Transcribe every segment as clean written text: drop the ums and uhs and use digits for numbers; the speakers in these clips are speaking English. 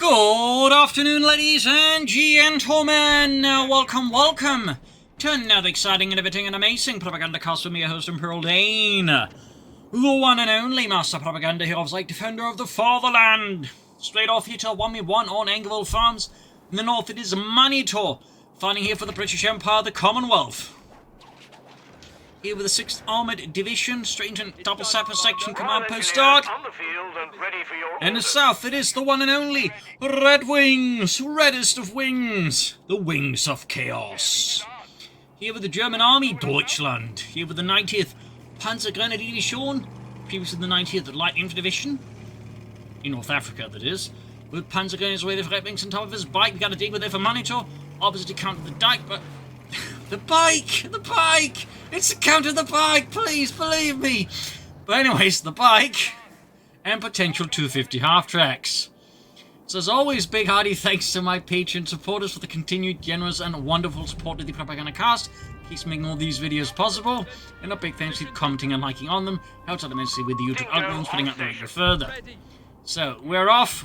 Good afternoon, ladies and gentlemen. Welcome to another exciting, innovating, and amazing Propagandacast with me, your host, Imperial Dane. The one and only Master Propaganda Heroes, like Defender of the Fatherland. Straight off here to 1v1 on Angoville farms. In the north, it is Manitou, fighting here for the British Empire, the Commonwealth. Here with the 6th Armoured Division, straight into Double Sapper Section Command Post start. And in the south, it is the one and only Redxwings, reddest of wings, the Wings of Chaos. Here with the German Army, Deutschland. Here with the 90th Panzergrenadier-Division, previously the 90th Light Infantry Division, in North Africa, that is. With Panzergrenadiers away there for Redxwings on top of his bike. We got to dig with there for Manitou, opposite account of the dike, but the bike! It's the count of the bike, please believe me! But anyways, the bike and potential 250 half-tracks. So as always, big hearty thanks to my Patreon supporters for the continued generous and wonderful support of the Propagandacast. Keeps making all these videos possible. And a big thanks to commenting and liking on them. Helps out immensely with the YouTube algorithms putting out the video further. So, we're off.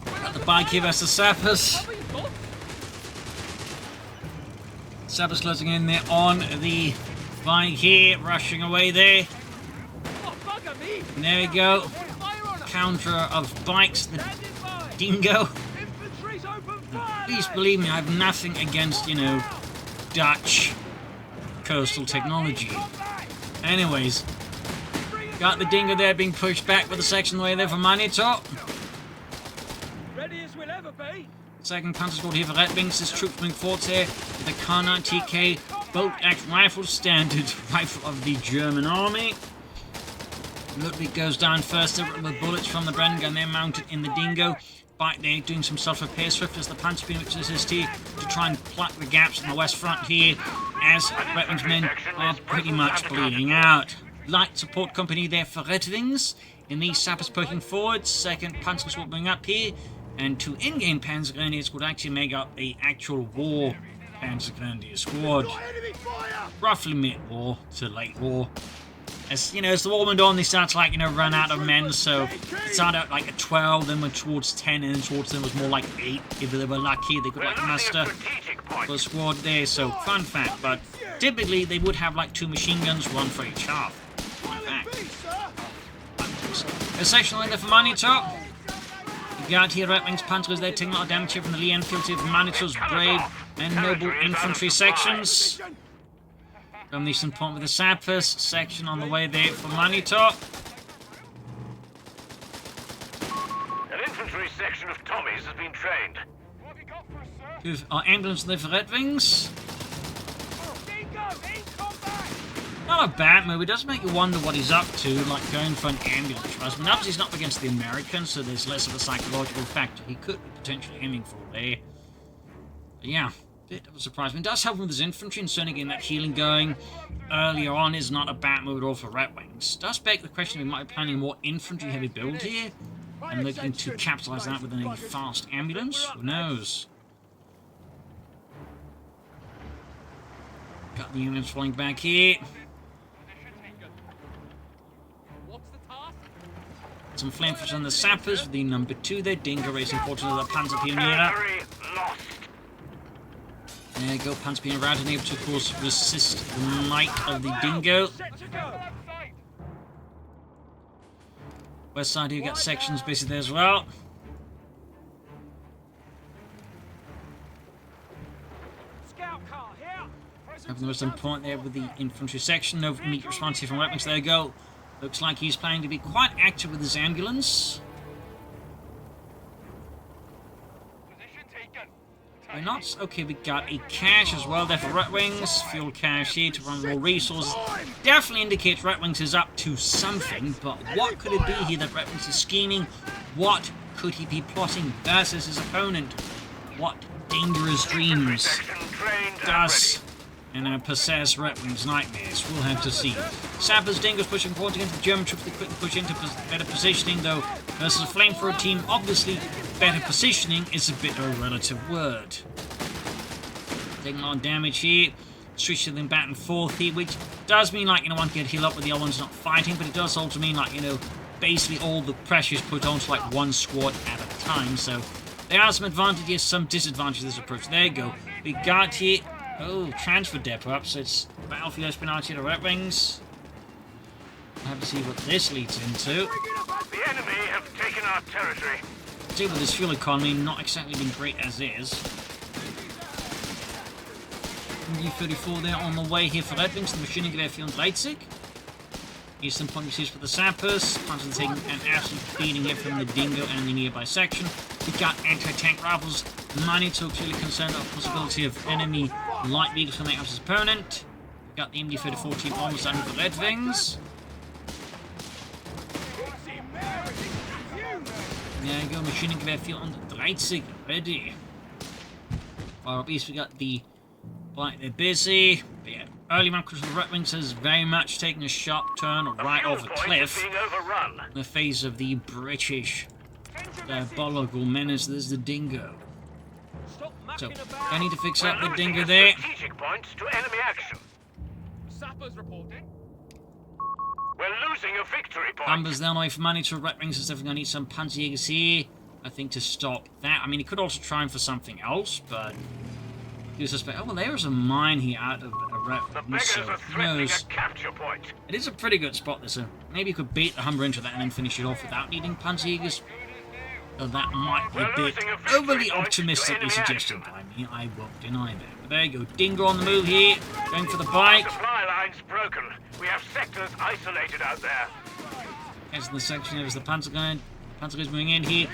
Got the bike here versus Sappers. Sappers closing in there on the bike here, rushing away there. And there we go. Counter of bikes, the dingo. Please believe me, I have nothing against, Dutch coastal technology. Anyways, got the dingo there being pushed back with the section away there for Manitou. Second counter squad here for Redxwings. His troops moving forward here with the K9TK bolt-action rifle, standard rifle of the German army. Ludwig goes down first with bullets from the Bren gun there mounted in the dingo. Bike there doing some self-repair swift as the Panzer which assists here to try and plug the gaps in the west front here as Redxwings men are pretty much bleeding out. Light support company there for Redxwings. In these Sappers poking forward. Second Panzer squad moving up here. And 2 in-game Panzer Grenadiers would actually make up a actual war Panzer Grenadier squad. Roughly mid-war to late war. As the war went on, they started to run out of men, so it started out like at 12, then went towards 10, and then towards them was more like 8. If they were lucky, they could muster for a squad there, so fun fact. But typically, they would have 2 machine guns, 1 for each half. Fun fact. A section line there for Manitou. You got here Redxwings Panzers there taking a lot of damage here from the Lee Enfield here from Manitou's brave and noble infantry sections. Domination point with the Sappers section on the way there for Manitou. An infantry section of Tommies has been trained. What have you got for us, sir? Our ambulance there for Redxwings. Not a bad move. It does make you wonder what he's up to, going for an ambulance. I mean, obviously he's not against the Americans, so there's less of a psychological factor he could be potentially aiming for there. But yeah, bit of a surprise. I mean, it does help him with his infantry, and certainly getting that healing going earlier on is not a bad move at all for Redxwings. Does beg the question if he might be planning a more infantry-heavy build here, and looking to capitalize that with a fast ambulance. Who knows? Got the units falling back here. Some flamethrowers on the Sappers with the number 2 there. Dingo racing forward to the Panzer Pionier. There you go, Panzer Pionier out and able to, of course, resist the might of the Dingo. West side here, you got sections basically there as well. Having the most important there with the infantry section. No immediate response here from Redxwings. There you go. Looks like he's planning to be quite active with his ambulance. We're not. Okay, we got a cache as well there for Redxwings. Fuel cache here to run more resources. Definitely indicates Redxwings is up to something, but what could it be here that Redxwings is scheming? What could he be plotting versus his opponent? What dangerous dreams does possess Redxwings' nightmares? We'll have to see. Sappers, Dingoes pushing forward against the German troops. They quickly push into better positioning, though. Versus a flamethrower team, obviously, better positioning is a bit of a relative word. Taking a lot of damage here. Switching them back and forth here, which does mean, like, you know, one can heal up with the other ones not fighting, but it does also mean, like, you know, basically all the pressure is put onto, like, one squad at a time, so there are some advantages, some disadvantages to this approach. There you go. We got here... Oh, transfer depot up, so it's Battlefield Espionage here to Redxwings. We'll have to see what this leads into. The enemy have taken our territory. See, with this fuel economy, not exactly been great as is. U-34 there on the way here for Redxwings, the machine gun airfield in Leipzig. Eastern point received for the sappers. Panzer taking an absolute beating here from the Dingo and the nearby section. We got anti-tank rifles. Manitou clearly concerned about the possibility of enemy light vehicles coming out of his opponent. We got the MD-34 team almost done for Redxwings. There you go, machine gun airfield on the Leipzig ready. Far up east we got the Like, they're busy. But yeah, early map control of the Redxwings has very much taken a sharp turn right off a cliff in the face of the British diabolical menace. There's the Dingo. So, I need to fix up the Dingo there. Strategic points to enemy action. Sappers reporting. We're losing a victory point. Numbers down away from Manitou. Redxwings is definitely going to need some Panzerjägers here, I think, to stop that. I mean, he could also try for something else, but you suspect. Oh, well, there's a mine here out of a Redxwings, so who knows? It is a pretty good spot there, so maybe you could bait the Humber into that and then finish it off without needing Panzerjägers. So that might be a bit overly optimistically suggested by me. I won't deny that. But there you go. Dingo on the move here, going for the bike. Supply lines broken. We have sectors isolated out there. Here's the section. There's the Panzer gun. Panzer gun's moving in here.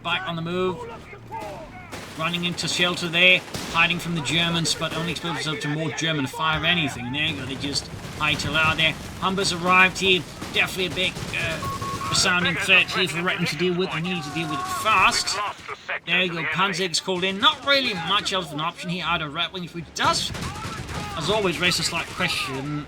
Bike on the move. Running into shelter there, hiding from the Germans, but only exposes themselves to more German fire of anything. And there you go. They just hightail out there. Humbers arrived here. Definitely a big resounding threat here for Redxwings to deal with. They need to deal with it fast. There you go. Panzer's called in. Not really much else of an option here out of Redxwings, which does, as always, raise a slight question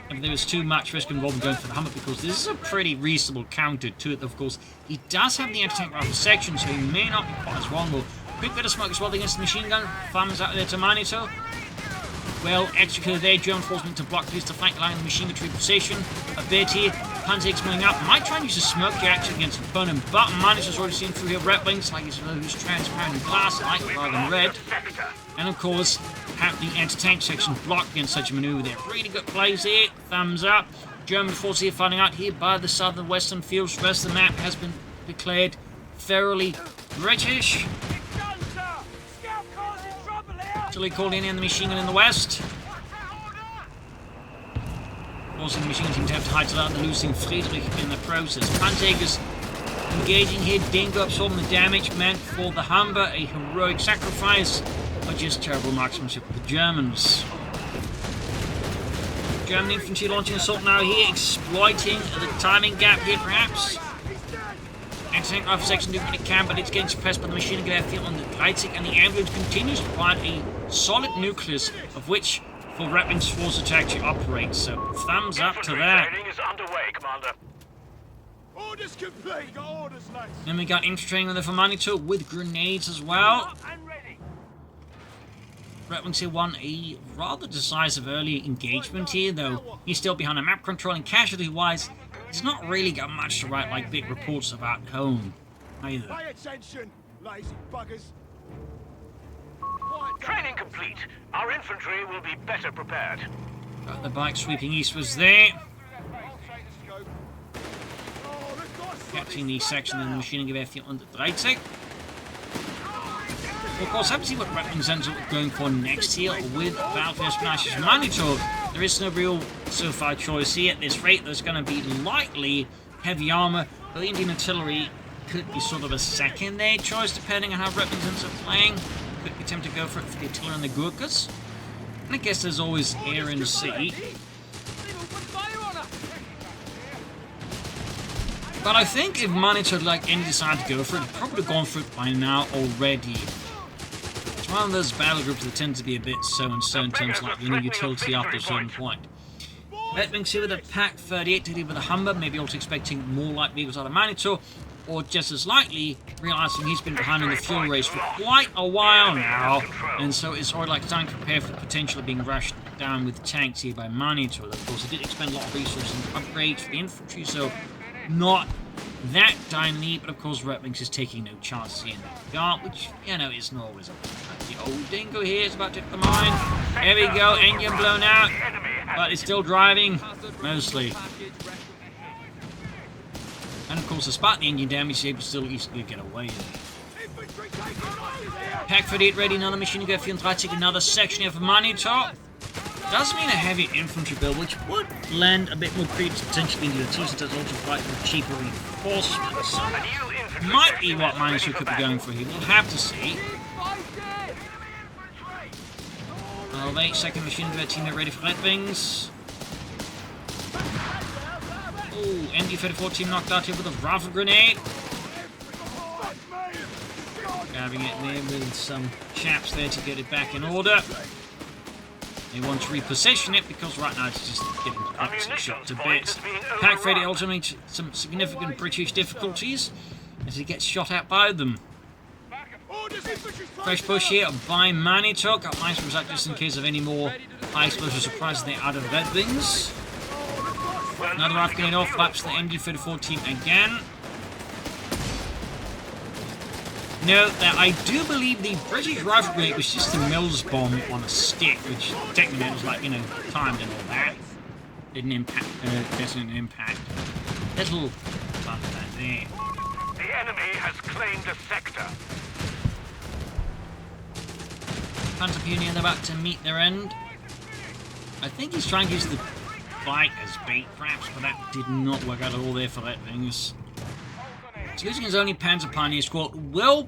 if there was too much risk involved in going for the Hummer, because this is a pretty reasonable counter to it. Of course, he does have the anti-tank rifle section, so he may not be quite as vulnerable. Quick bit of smoke as well against the machine gun. Thumbs out there to Manitou. Well executed there. German forces need to block police to flank line the machine gun to position. A bit here. Panzer's moving up. Might try and use a smoke reaction against an opponent, but Manitou's already seen through here Redxwings like he's transparent in glass, like rather than red. And of course, have the anti-tank section blocked against such a maneuver there. Really good plays here. Thumbs up. German forces here fighting out here by the southern western fields. The rest of the map has been declared thoroughly British. Actually called in the machine gun in the west. Forcing the machine team to have to hightail out the losing Friedrich in the process. Panzerjägers engaging here. Dingo absorbing the damage meant for the Humber. A heroic sacrifice, or just terrible marksmanship of the Germans. German infantry launching assault now here, exploiting the timing gap here perhaps. Anti-tank rifle section doing what it can, but it's getting suppressed by the machine gun airfield on the Leipzig, and the ambulance continues to provide a solid nucleus of which for Redxwings forces to actually operate. So thumbs up to that. Training is underway, Commander. Orders complete. Got orders, lads. Then we got infantry training there for Manitou with grenades as well. Redxwings here won a rather decisive early engagement here, though he's still behind a map control, and casualty-wise, he's not really got much to write like big reports about home either. Pay attention, lazy buggers. Training complete. Our infantry will be better prepared. Got the bike sweeping eastwards there. Capturing the section in the machine gun airfield on the Leipzig. Of course, have to see what Redxwings ends up going for next here with Battlefield Espionage and Manitou. There is no real so far choice here. At this rate, there's going to be likely heavy armor, but the Indian artillery could be sort of a second there choice depending on how Redxwings ends up playing. Could be tempted to go for it for the artillery and the Gurkhas. And I guess there's always air and sea. But I think if Manitou had like any decided to go for it, he'd probably gone for it by now already. It's one of those battle groups that tend to be a bit so-and-so in terms of like winning utility after a certain point. Redxwings here with a Pack 38 to deal with a Humber, maybe also expecting more light vehicles out of Manitou. or just as likely realizing he's been behind in the fuel race for quite a while now, and so it's already like time to prepare for the potential of being rushed down with tanks here by Manitou. Of course, he did expend a lot of resources and upgrades for the infantry, so not that timely, but of course Redxwings is taking no chances here in that regard, which, you know, isn't always a the old dingo here is about to hit the mine. There we go, engine blown out, but it's still driving, mostly. And of course, despite the engine damage, he's able to still easily get away. Pack 48 ready, another machine gun 34, another section here for Manitou. Does mean a heavy infantry build, which would lend a bit more credence potentially into the Decisive. Does also provide some cheaper reinforcements. So might be what Manitou could be going for here. We'll have to see. Oh, wait, second machine gun team ready for Redxwings. Oh, MD-34 team knocked out here with a rifle grenade. Grabbing it there with some chaps there to get it back in order. They want to reposition it because right now it's just getting absolutely shot to bits. Pack 30 ultimately some significant British difficulties as he gets shot at by them. Fresh push here by Manitou. Got mines from just in case of any more high explosive surprises there out of Redxwings. Another rifle grenade off, flaps the MD-34 team again. Note that I do believe the British rifle grenade was just a Mills bomb on a stick, which technically was like, you know, timed and all that. Didn't impact, doesn't impact. Little fun of that there. The enemy has claimed a sector. Phantom Pioneer, they're about to meet their end. I think he's trying to use the bike as bait, perhaps, but that did not work out at all there for Redxwings. So losing his only Panzer Pioneer squad will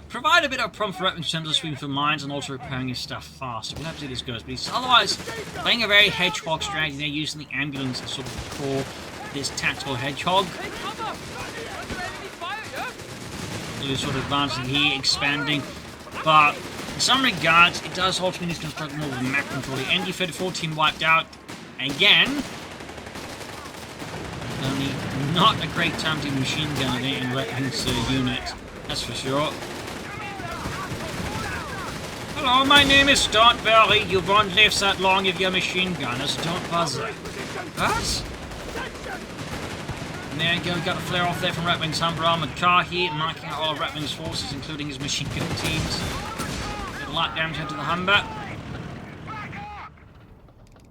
provide a bit of problem for Redxwings in terms of sweeping through mines and also repairing his stuff fast. We'll have to see how this goes, but he's otherwise playing a very hedgehog strategy. They're using the ambulance as sort of the core of this tactical hedgehog. Really sort of advancing here, expanding, but in some regards, it does ultimately need to construct more of a map control. The ND-34 team wiped out again. Only not a great time to machine gun there in Redxwings unit, that's for sure. Hello, my name is Don't Worry. You won't live that long if you're machine gunners. Don't bother. What? And there you go, got a flare off there from Redxwings Humber armored car here, marking out all of Redxwings forces, including his machine gun teams. Got a lot damage into the Humber.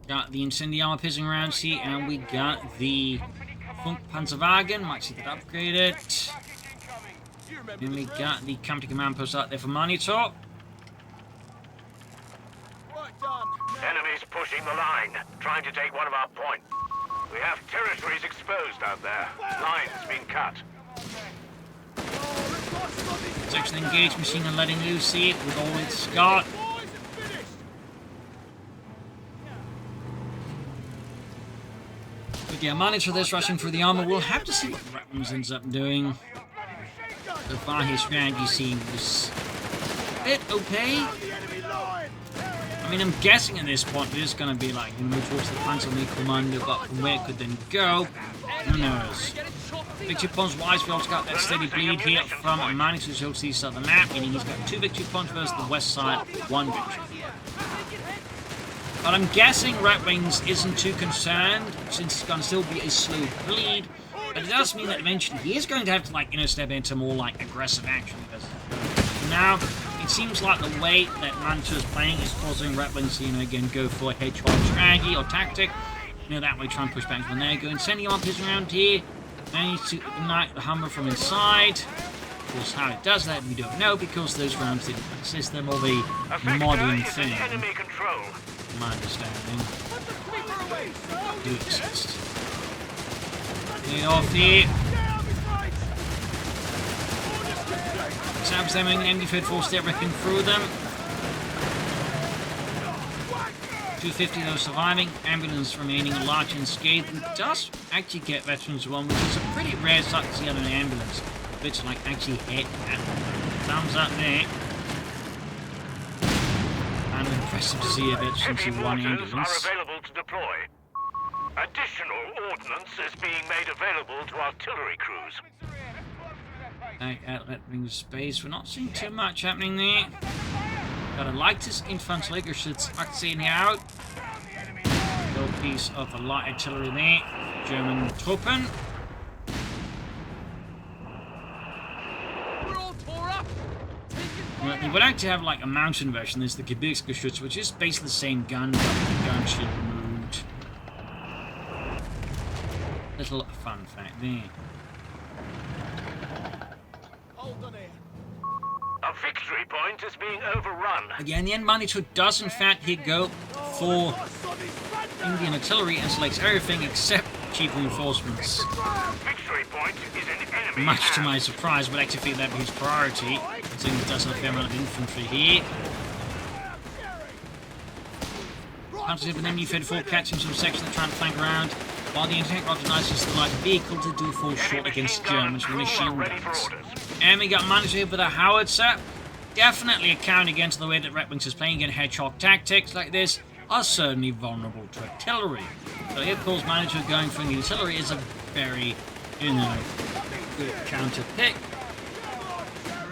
Got the incendiary armor pissing around here, and we got the Funk Panzerwagen. Might see that upgraded. Then we got the Company Command Post out there for Manitou. Enemies pushing the line, trying to take one of our points. We have territories exposed out there. Lines being cut. Section engaged, machine gun letting loose here with all its got. But yeah, Manitou this rushing through the armor. We'll have to see what Redxwings ends up doing. So far his strategy seems a bit okay. I mean, I'm guessing at this point it is going to be like, you know, towards the Panzer Commando, but from where it could then go, who knows. Victory points wise, we also got that steady bleed here from Manitou to the east of the map, meaning he's got 2 victory points versus the west side, 1 victory. But I'm guessing Redxwings isn't too concerned, since it's going to still be a slow bleed. But it does mean that eventually he is going to have to, like, you know, step into more, like, aggressive action. Because now, it seems like the way that Manitou is playing is causing Redxwings to, you know, again, go for a hedgehog strategy or tactic. You know, that way try and push back from there. Go and sending up his around here. Manage to ignite the Hummer from inside. Of course, how it does that, we don't know, because those rounds didn't exist. They're more of a modern thing. My understanding. Do exist. Get off here. Stabs them in MD-34 step wrecking through them. 250 those surviving. Ambulance remaining large and scathed. It does actually get veterans one, which is a pretty rare sight to see on an ambulance. Which like actually hit that. Thumbs up there. And impressive to see a veteran see one ambulance. Are available to deploy. Additional ordnance is being made available to artillery crews. At Redxwings space, we're not seeing too much happening there. Got a lightest Infanteriegeschütz acting out. Little piece of a light artillery there. German Truppen. Well, they would actually have like a mountain version. There's the Gebirgsgeschütz, which is basically the same gun, but the gun shield removed. Little fun fact there. A victory point is being overrun. Again, the Manitou does in fact here go for Indian artillery and selects everything except cheap reinforcements. Victory point is an enemy. Much to my surprise, but actually feel that be his priority, considering he does have a fair amount of infantry here. Panzer with an MU-34 catching some section of trying to flank around, while the tank recognizes the light vehicle to do fall short against Germans with machine guns. And we got Manitou here with a howitzer. Definitely a count against the way that Redxwings is playing against hedgehog tactics like this are certainly vulnerable to artillery. So here, of course, Manitou going for the artillery is a very, good counter pick.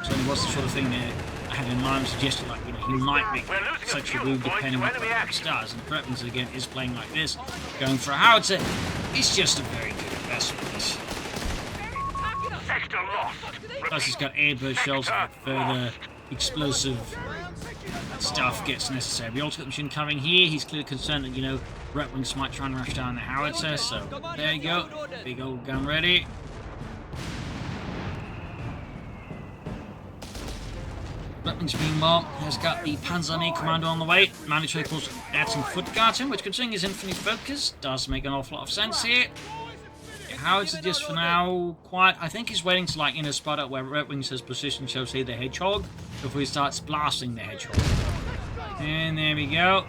So it was the sort of thing that I had in mind, suggested like, he might make such a move depending on what Redxwings does. And Redxwings again is playing like this, going for a howitzer. It's just a very good investment. Sector lost. Plus he's got airburst shells for further explosive stuff gets necessary. We also got the machine covering here. He's clearly concerned that, Redxwings might try and rush down the howitzer, so there you go. Big old gun ready. Redxwings meanwhile has got the Panzerarmee Commando on the way. Manitou, of course, adds some foot guards in, which, considering his infinite focus, does make an awful lot of sense here. Howitzer just for now, quiet. I think he's waiting to spot out where Redxwings has positioned, so say the hedgehog, before he starts blasting the hedgehog. And there we go.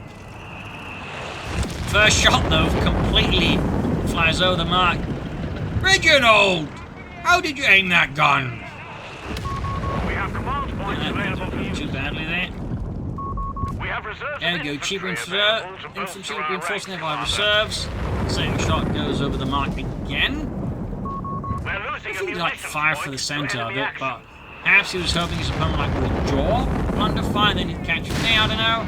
First shot though, completely flies over the mark. Reginald! How did you aim that gun? We have command points available for you. Too badly there. We have reserves. There we go, cheaper infantry reinforcing by reserves. Same shot goes over the mark again. We're losing I think he like fire for the centre of it, but perhaps he was hoping his opponent like would withdraw under fire and then he'd catch him there, I don't know.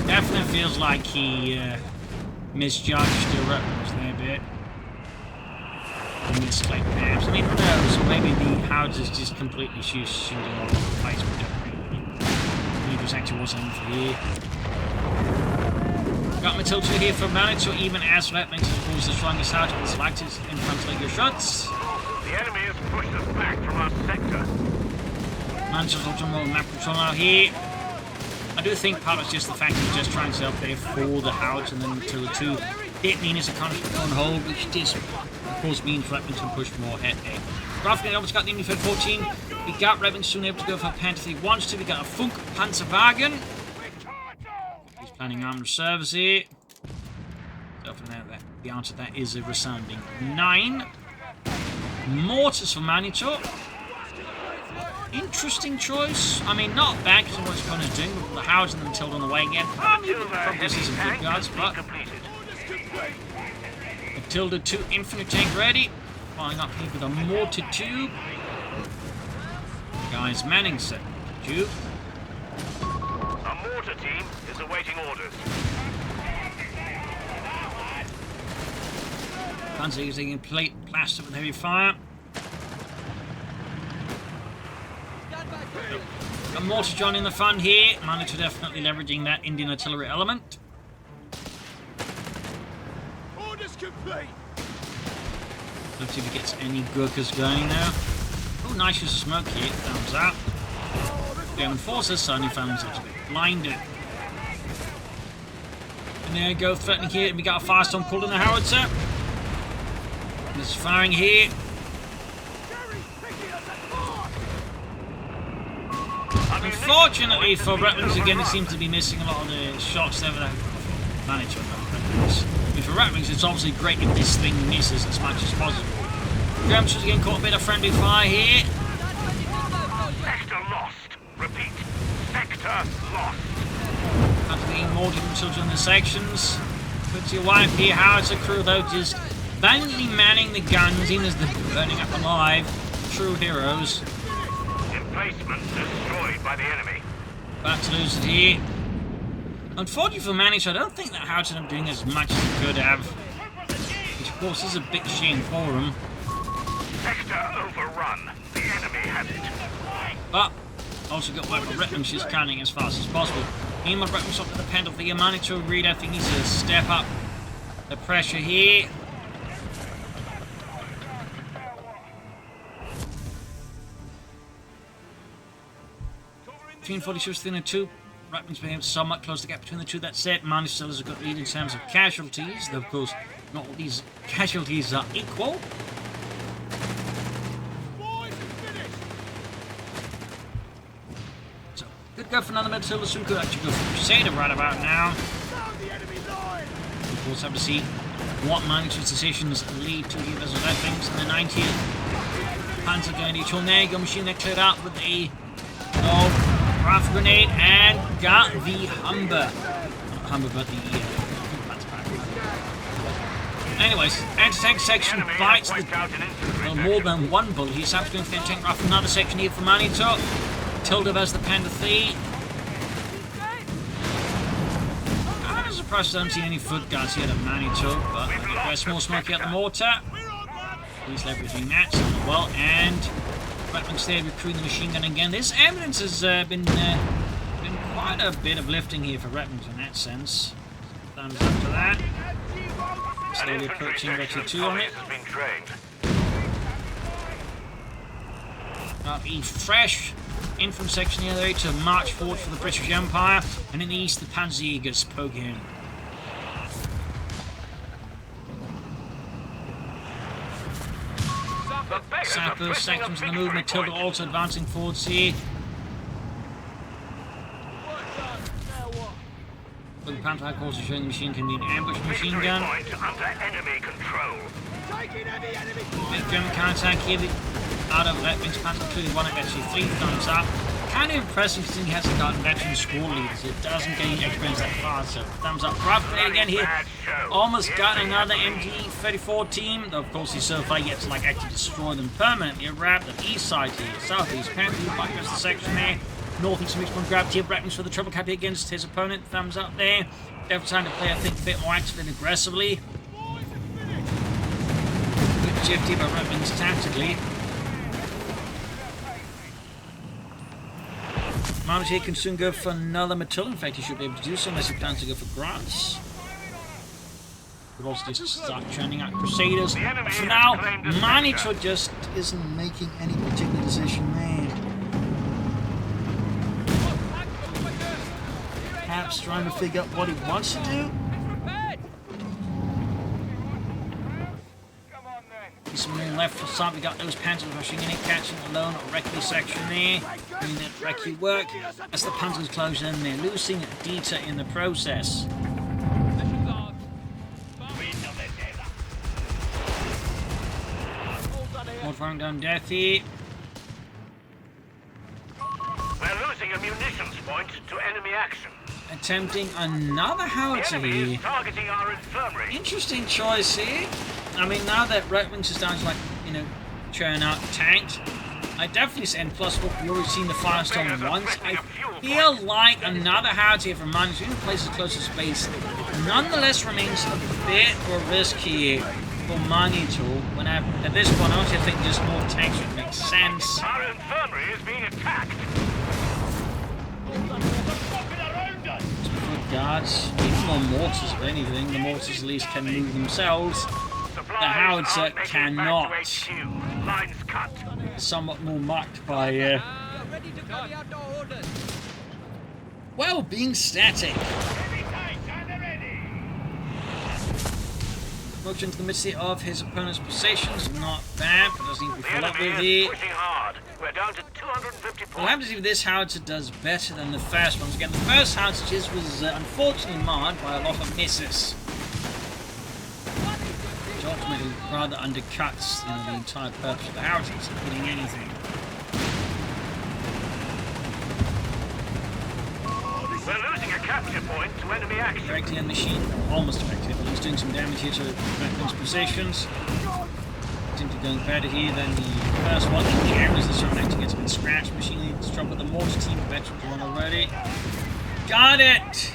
Definitely feels like he misjudged the Redxwings there a bit. Misclicked perhaps. I mean, who knows? Maybe the howitzers just completely shooting all over the place, but don't really. Maybe it actually wasn't in for here. Got Matilda here for Manitou, even as Redxwings of course the strongest out of the selected Infanteriegeschütz. The enemy has pushed us back from our sector. Manitou's ultimate map control out here. I do think part of it's just the fact that he's just trying to up there for the howitzer, and then Matilda 2 did mean it's a constant on hold, which does of course means Redxwings can push more ahead there. Roughly, obviously got the Uniform 14. We got Redxwings soon able to go for a Panther he wants to. We got a Funk Panzerwagen. He's planning armed reserves here. So for now, the answer to that is a resounding 9. Mortars for Manitou. Interesting choice. I mean, not bad because of what his opponent's doing, but the howitzer and the Matilda on the way again. Probably see some good guards, but Matilda 2 infinite tank ready. Flying up here with a mortar tube. Guys manning set tube. A mortar team is awaiting orders. Panzer using plate plaster with heavy fire. A mortar John in the fun here. Manitou definitely leveraging that Indian artillery element. Orders complete. Let's see if he gets any Gurkhas going now. Oh, nice use of smoke here. Thumbs up. German forces suddenly found themselves a bit blinded. And there you go, threatening here. And we got a firestorm called in the howitzer. He's firing here. Unfortunately for Redxwings, again, it seems to be missing a lot of the shots there that Manitou. I mean, for Redxwings, it's obviously great if this thing misses as much as possible. Germans again caught a bit of friendly fire here. Sector lost. Repeat. Sector lost. After being mortared themselves in the sections. Puts your wife here, howitzer crew though, just valiantly manning the guns even as they're burning up alive. True heroes. Emplacement destroyed by the enemy. About to lose it here. Unfortunately for Manitou, I don't think that Howard's ended up doing as much as he could have. Which of course is a big shame for him. Sector overrun. The enemy has it. But also got work for Redxwings, she's counting as fast as possible. Meanwhile, Redxwings up to the penalty. Manitou really, I think, needs to step up the pressure here. Between 46 and 2. Redxwings being somewhat close the gap between the two. That said, Manitou still has a good lead in terms of casualties, though of course not all these casualties are equal. So, good go for another midfielder, soon could actually go for Crusader right about now. Of course, have to see what Manitou's decisions lead to here versus Redxwings in the 90th. Panzer going to tornado machine that cleared out with a Rifle grenade and got the Humber. Not Humber, but the anyways, anti-tank section bites the more than one bullet. He's going to tank rifle. Another section here for Manitou. Tilda as the Panda 3. I'm surprised I don't see any foot guards here at Manitou, but there's small smoky at the mortar. He's leveraging that well, and Redxwings there recruiting the machine gun again. This evidence has been quite a bit of lifting here for Redxwings in that sense. Thumbs up to that. Slowly approaching Retty 2 on it. A fresh infantry section here though to march forward for the British Empire, and in the east the Panzerjägers poke in. Southwest sections of the movement, Tilda also advancing forwards here. With the Panther also showing the machine can be an ambush machine gun. Big German counterattack here out of Redxwings. Panther including one actually 3 times up. Kind of impressive considering he hasn't got veteran squad leaders. It doesn't gain experience that far, so thumbs up. Rough play again here. Almost got another MG34 team. Though of course he's so far yet to like actually destroy them permanently. Wrapped the east side here. Southeast Panther bypass the section there. Northeast Richmond grabbed here. Redxwings for the triple cap against his opponent. Thumbs up there. Definitely time to play I think a bit more active and aggressively. Good shift here by Redxwings tactically. Manitou can soon go for another Matilda. In fact, he should be able to do so unless he plans to go for Grants. Could also just start churning out Crusaders. But for now, Manitou just isn't making any particular decision there. Perhaps trying to figure out what he wants to do. Some more left for side. We got those panzers rushing in it, catching alone a Recce section there. Doing that Recce work. As the panzers close in, they're losing Dieter in the process. More firing down death here. We're losing a munitions point to enemy action. Attempting another howitzer here. Targeting our infirmary. Interesting choice here. I mean, now that Redxwings is down to, like, you know, churn out tanks, I definitely say, and plus what we've already seen the Firestorm once, I feel like another howitzer here from Manitou, even places close to space, nonetheless remains a bit of a risk here for Manitou. When at this point, honestly, I think just more tanks would make sense. Our infirmary is being attacked. Guards, even more mortars if anything. The mortars at least can move themselves. The howitzer cannot. Lines cut. Somewhat more marked by well, being static. Approaching to the midst of his opponent's possessions, not bad, but doesn't even fill up with it. We're down to 250 points. We'll have to see if this howitzer does better than the first ones. Again, the first howitzer just was unfortunately marred by a lot of misses, which ultimately rather undercuts the entire purpose of the howitzer, instead of hitting anything. We're losing a capture point to enemy action. Directly on the machine, almost effective, but he's doing some damage here to Redxwings positions. Seems to be going better here than the first one. In the areas the surrounding to get a bit scratched. Machine needs to trouble with the mortar team, veterans one already. Got it!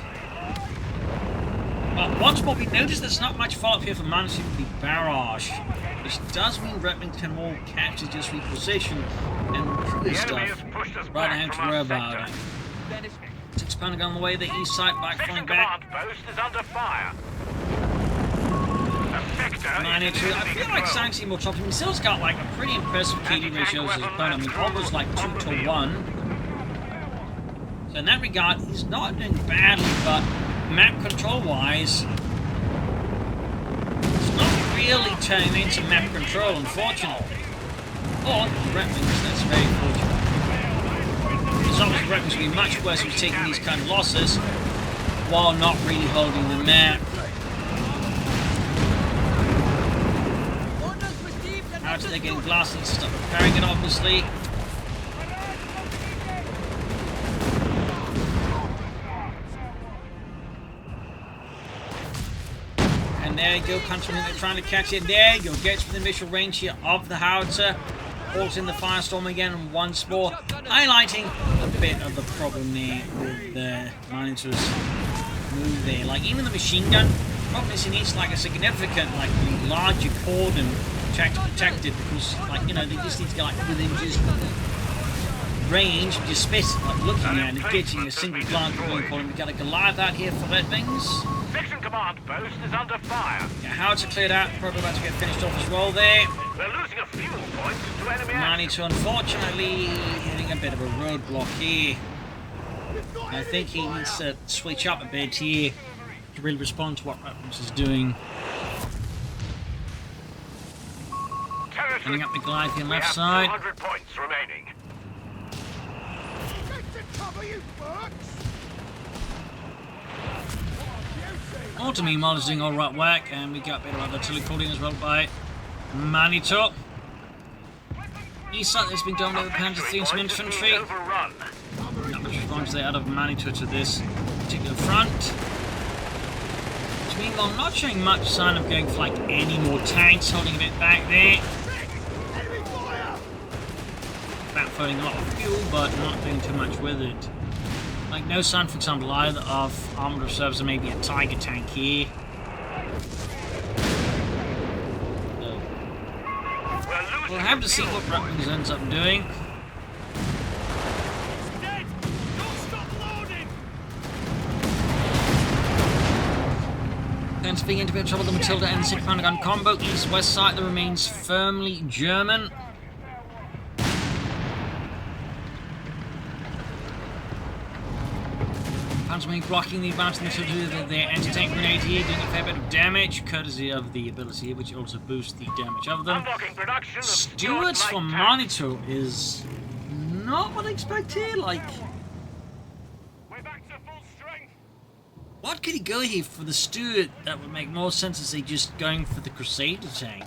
But once more, we notice there's not much follow-up here for Manitou with the barrage, which does mean Redxwings can more capture, just reposition and recruit stuff rather than have to worry about it. It's expanding on the way, the east side, back falling back. Post is under fire. Manitou, I feel like Sanctuary more trouble. He still's got like a pretty impressive KD ratio as his opponent. I mean, almost like 2 to 1. So in that regard, he's not doing badly, but map control-wise, it's not really turning into map control, unfortunately. Or Redxwings, that's very fortunate. It's obviously Redxwings would be much worse if he was taking these kind of losses while not really holding the map. Out they're getting glass and stuff, repairing it obviously. And there you go, Countryman, they're trying to catch it. There you go, gets within visual range here of the howitzer. Falls in the firestorm again and once more, highlighting a bit of the problem there with the Manitou's move there. Like even the machine gun, problem is he needs like a significant, like larger cordon to protect it because, like, you know, they just need to get like within just range, just space, like looking at it, getting a single glance going for him. We've got a Goliath out here for Redxwings. Section command post is under fire. Yeah, howitzer cleared out, probably about to get finished off as well there. We're losing a fuel point to enemy action. Manitou, unfortunately, hitting a bit of a roadblock here. I think he needs to switch up a bit here to really respond to what Redxwings is doing. Coming up the Goliath here left side. 200 points remaining. Auto meanwhile is doing alright work, and we got a bit of artillery cooling as well by Manitou. East side has been dominated by Panzer III and some infantry. Overrun. Not much response there out of Manitou to this particular front. Which meanwhile not showing much sign of going for like any more tanks, holding a bit back there. Backfiring a lot of fuel, but not doing too much with it. Like no sign, for example, either of armored reserves or maybe a Tiger tank here. No. We'll have to see what Redxwings ends up doing. Tends to be into a bit of trouble with the Matilda and the 6 pounder gun combo. East-west side that remains firmly German. Panzerwing blocking the advance of their anti-tank grenade here, doing a fair bit of damage, courtesy of the ability here, which also boosts the damage of them. Stewards for Manitou is not what I expect here, like... We're back to full strength. What could he go here for the Steward? That would make more sense as they just going for the Crusader tank.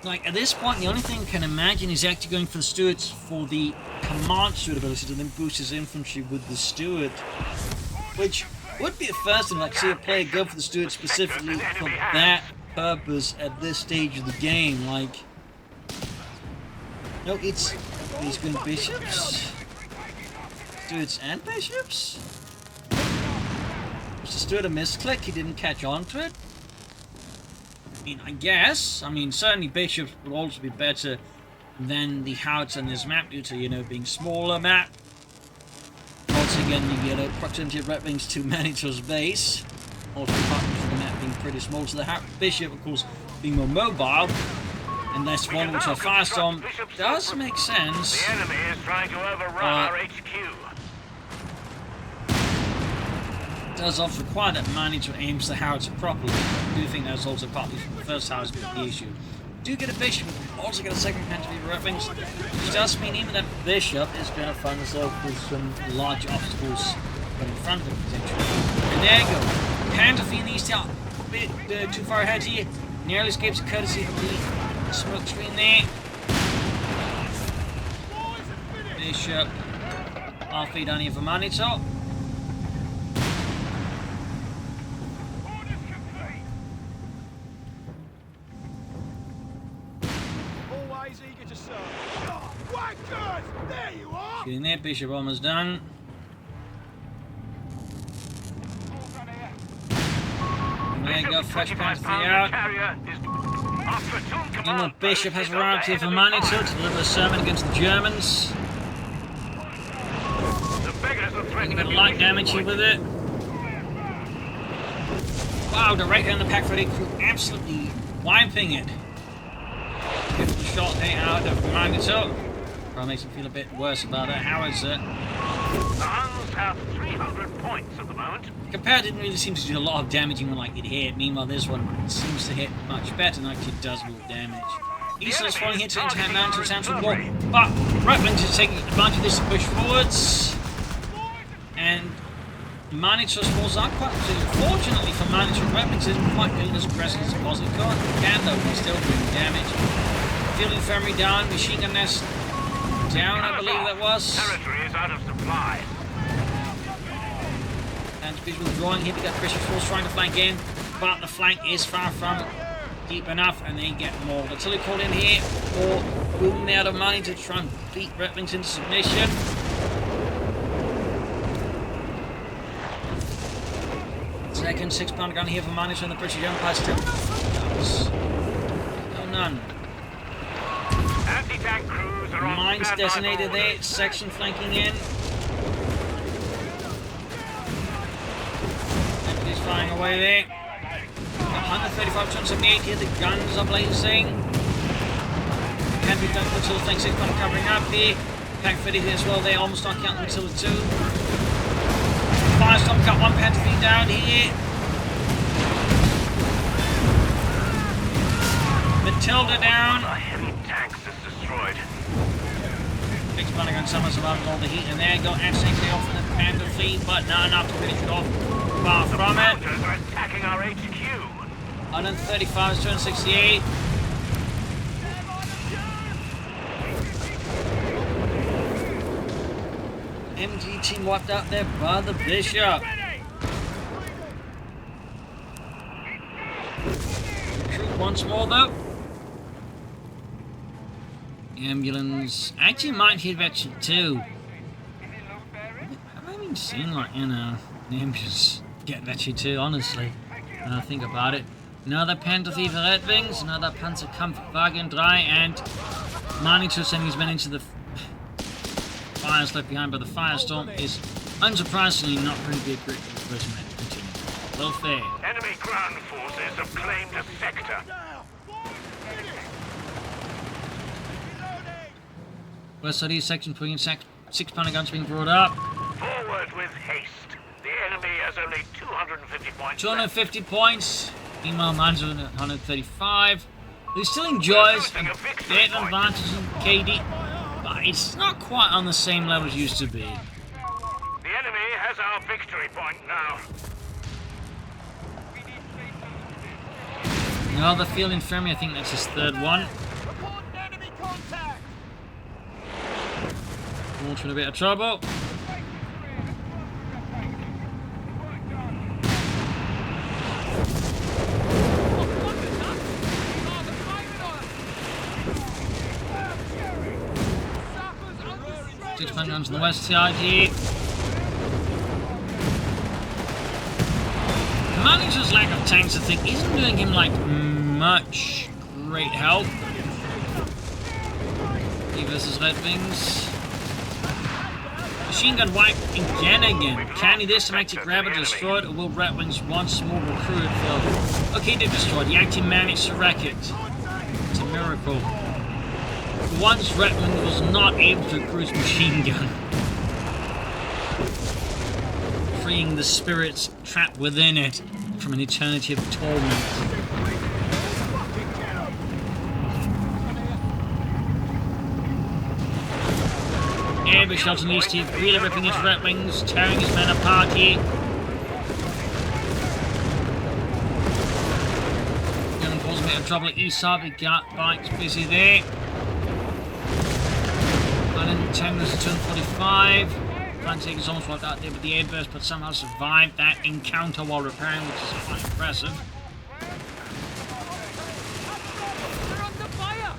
Like, at this point, the only thing I can imagine is actually going for the Stewards for the command Steward ability to then boost his infantry with the Steward. Which would be a first thing, like, see a player go for the Steward specifically for that purpose at this stage of the game. Like, no, it's these good bishops. Stewards and bishops? Was the Steward a misclick? He didn't catch on to it? I mean, I guess. I mean, certainly bishops would also be better than the howitzer in this map due to, you know, being smaller map. Once again, you get a proximity of Redxwings to Manitou's base. Also, apart from the map being pretty small, so the bishop, of course, being more mobile and less vulnerable to a firestorm does make sense. The enemy is trying to overrun our HQ. Does also require that Manitou aims the howitzer properly. I do think that's also partly from the first howitzer the issue. Do get a bishop, also get a second canopy of Redxwings, which does mean even that bishop is going to find himself with some large obstacles in front of him potentially. And there you go. Canterfee these two a bit too far ahead here. Nearly escapes courtesy of the smoke screen there. Bishop. RP down here for Manitou. Always eager to serve. Oh, wankers! There you are! Getting there, Bishop almost done. There you go, fresh pants out. Meanwhile, Bishop has arrived here for Manitou to deliver a sermon against the Germans. Getting a bit of light damage here with it. Wow, directly on the Pack 30 crew, absolutely wiping it. Beautiful shot there out of Manitou. Probably makes him feel a bit worse about it. How is it? The Huns have 300 points at the moment. Compare didn't really seem to do a lot of damage when like it hit. Meanwhile, this one seems to hit much better and actually does more damage. Eastland's falling here to into Manitou sounds from war, but Redxwings is taking advantage of this to push forwards. And Manitou's falls are quite fortunately for Manitou, Redxwings isn't quite doing as aggressive as it was. It can though, but still doing damage. Field infirmary down, machine gun nest down, I believe that was. Territory is out of supply. And visual drawing here, we got British force trying to flank in, but the flank is far from deep enough, and they get more artillery called in here, or moving out of money to try and beat Redxwings into submission. Second 6-pounder gun here for Manitou and the British Empire still. No, none. Anti-tank crews are on Mines standby designated for there, orders. section flanking in. He's firing away there. 135 tons of meat here, the guns are blazing. Can be done until the flank 6-pounder covering up here. Pack 30 here as well, they almost not counting until the 2. Firestorm got one Panther feet down here. Matilda down. The heavy tanks is destroyed. 6-pounder gun somehow survived all the heat in there. Got absolutely off in the Panther fleet, but not enough to finish it off. Far from it. Soldiers are attacking our HQ. 135 is 268. MG team wiped out there by the Bishop. Recruit once more though. Ambulance actually might hit Vetchy too. Have I even seen like an ambulance get Vetchy too? Honestly, when I think about it. Another Panther Thief Redxwings, another Panzerkampfwagen 3, and Manitou sending his men into the fires left behind by the firestorm is unsurprisingly not going to be a great imprisonment. Continue. Low fair. Enemy ground forces have claimed a sector. West side east section, putting in 6-pounder guns being brought up. Forward with haste. The enemy has only 250 points. 250 points. Meanwhile, Manitou 135. He still enjoys a bit of advantage in KD, but it's not quite on the same level as it used to be. The enemy has our victory point now. Another field infirmary, I think that's his third one. Report enemy contact! Launch in a bit of trouble. Guns on the west side here. Manitu's lack of tanks, I think, isn't doing him like much great help. He versus Redxwings. Machine gun wipe again. Can he this time actually grab it, destroy it, or will Redxwings once more recruit it? Okay, they're destroyed. He actually managed to wreck it. It's a miracle. Once Redxwings was not able to recruit his machine gun, freeing the spirits trapped within it from an eternity of torment. Air shelter in east here, really ripping his Redxwings, tearing his men apart here. Gonna cause a bit of trouble at east side, we got bikes busy there. 10 minutes to turn 45. Fantasy's almost wiped out there with the airburst, but somehow survived that encounter while repairing, which is quite impressive. They're under fire!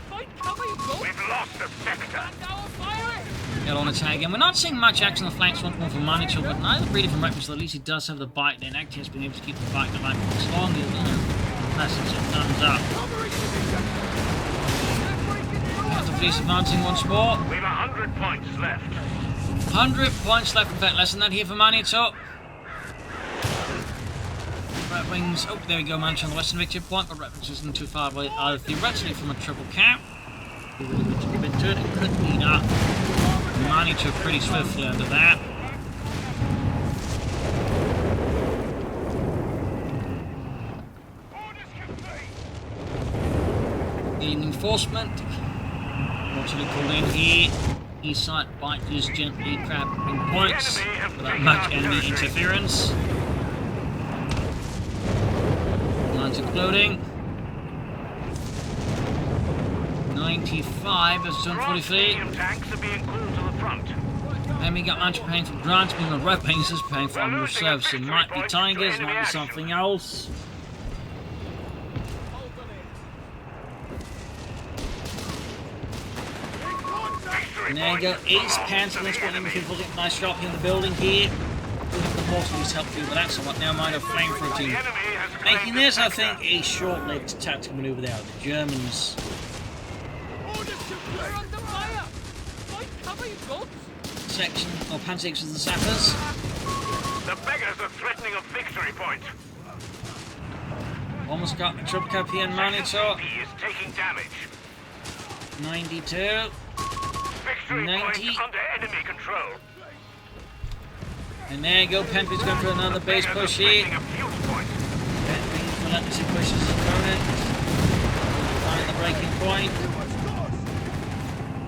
Find cover, you go! We've lost the sector. Now fire! Get on attack again. We're not seeing much action on the flanks once more from Manitou, but neither really from Redxwings, so at least he does have the bite. Then Acti has been able to keep the bite alive for as long as message it thumbs up. Got the police advancing once more. We've 100 points left. 100 points left, in fact, less than that here for Manitou. Redwings, oh, there we go, Manitou on the western victory point, but Redwings isn't too far away either theoretically from a triple cap. He really good to give into it, and could beat up Manitou pretty swiftly under that. Gaining enforcement. What's really called in here? East side bite is gently grabbing points without much enemy interference. Lines exploding. 95 as done 40 feet. Tanks are being called to the front. And we got Manitou paying for grants, being on red painters paying for honorable service. It might be tigers, might be something else. And there you go, Ace Pants, and that's what Enemy people did. Nice job here in the building here. We have the mortal who's helped you with that somewhat. Now mind a flamethrower team. Making this, I think, a short-lived tactical maneuver there. The Germans. They're under fire! Find cover, you go! Section, or Pantakes with the sappers. The beggars are threatening a victory point. Almost got the triple cap here in Manitou. He is taking damage. 92. Victory 90. point under enemy control. And there you go, Penfi's going for another base push here. Penfi's relentlessly pushes his opponent. Find the breaking point.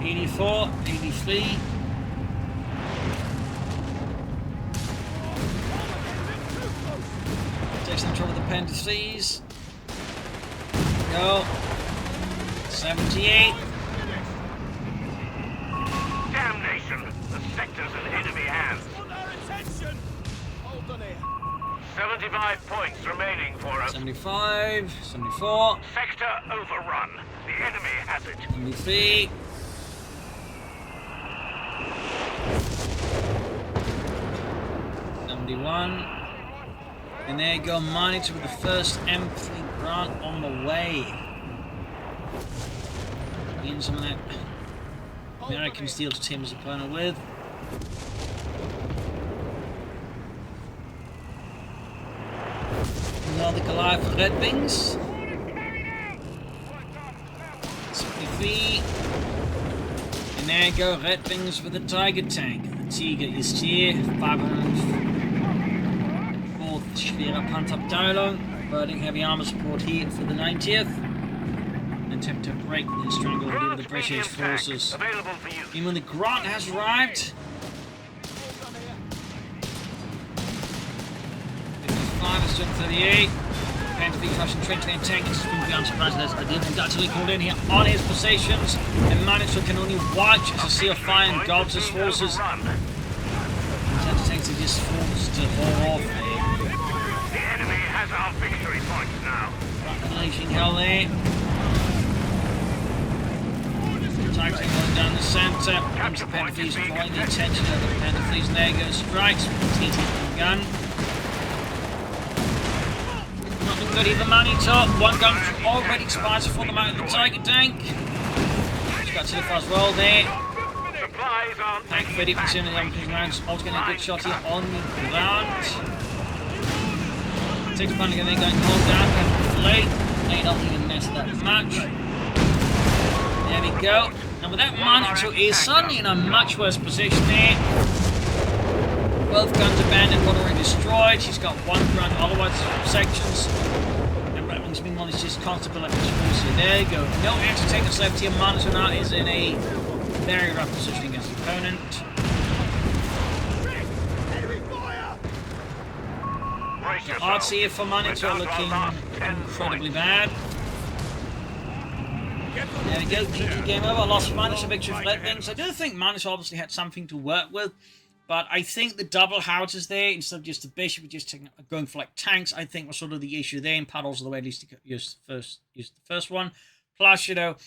84, 83. Takes some trouble with the Penfi's. Go. 78. Damnation! The sector's in enemy hands. 75 points remaining for us. 75, 74. Sector overrun. The enemy has it. 73. 71. And there you go, Manitou with the first M3 grant on the way. Getting some of that American steel to team his opponent with. Another Goliath for Redxwings. 63. And there you go, Redxwings with the Tiger tank. The Tiger ist hier. 504th Schwere Panzerabteilung. Birding heavy armor support here for the 90th. Attempt to break the stranglehold of the British forces. Available for use. Even when the Grant has arrived. 55 is done 38. Panther Russian trench and tank has been beyond surprise as the Demon actually called in here on his positions. And Manitou can only watch as a sea of fire engulfs his forces. That takes it just forced to haul off. The enemy has our victory points now. Unleashing hell there. Tigers going down the centre. Comes the Panther avoiding the attention of the Panther. And there goes strikes with the TT gun. Nothing good either, Manitou. One gun already expires before the mount of the Tiger tank. He's got too fast roll there. Supplies aren't Tank ready for turning the opening rounds. Also getting a good shot here on the ground. Takes Panic and then going hold down. Late. Late up even messed that match. There we go. And with that, Manitou is suddenly in a much worse position here. Both guns abandoned, one already destroyed. She's got one gun, otherwise sections. And Redxwings meanwhile is just constantly like this. There you go. No extra takers left here. Manitou now is in a very rough position against the opponent. The odds here for Manitou are looking incredibly bad. There we go, GG, game over. Lost for Manitou, victory for Redxwings. I do think Manitou obviously had something to work with, but I think the double houses there, instead of just the bishop, just going for like tanks, I think was sort of the issue there, and paddles are the way at least to use the first one. Plus, you know,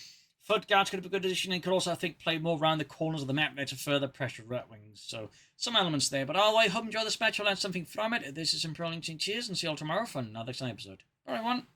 foot guards could have a good addition, and could also, I think, play more around the corners of the map there to further pressure Redxwings. So, some elements there. But otherwise, hope you enjoy this match. You'll learn something from it. This is Imperial Cheers, and see you all tomorrow for another exciting episode. Bye, everyone.